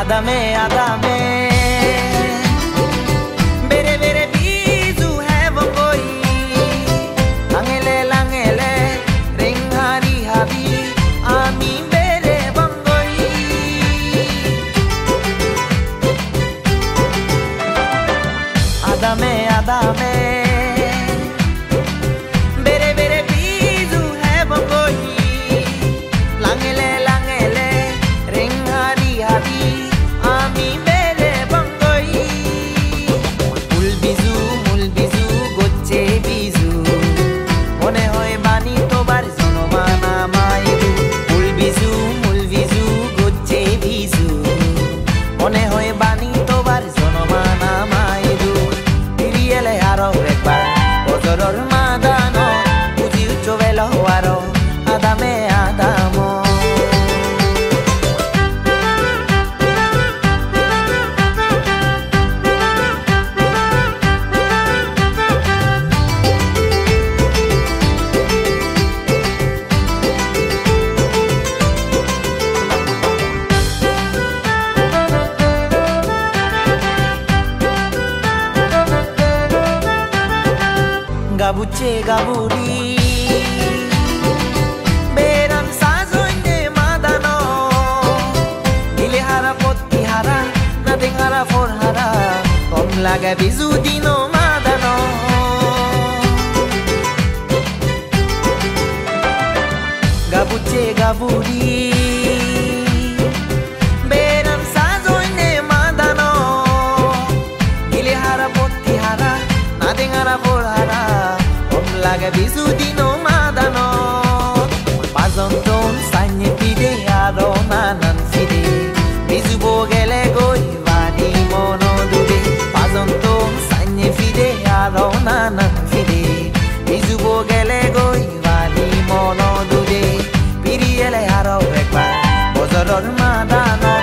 আদামে আদামে বেরে বেরে বিজু হেবঙ্গই লাঙেলে লাঙেলে রেংহারি হাবি আমি বেরে বঙ্গই আদামে আদামে বেরে বেরে বিজু হেবঙ্গই লাঙেলে লাঙেলে রেংহারি হাবি আমি বেরে বঙ্গই মূল বিজু গচ্ছে বিজু মনে হয় বাণী তোবার জনমানা মাইরু মূল বিজু গচ্ছে বিজু মনে হয় বাণী তোবার জনমানা মাইরু ফিরিয়েলে আরো একবার বজরর মাদান বুঝি উচ্চ বেল আরো আদামে Adam gabuche gaburi beram sazoine madano dile hara potti hara nadeng hara for hara kom laga bizu dino madano gabuche gaburi beram sazoine madano dile hara potti hara nadeng hara for hara laga bizu dino madano pazonton sanye pide aro nanan fide bizu bogele goi vani mono dube pazonton sanye pide aro nanan fide bizu bogele goi vani mono dube piriele aro ekbar bozoror madano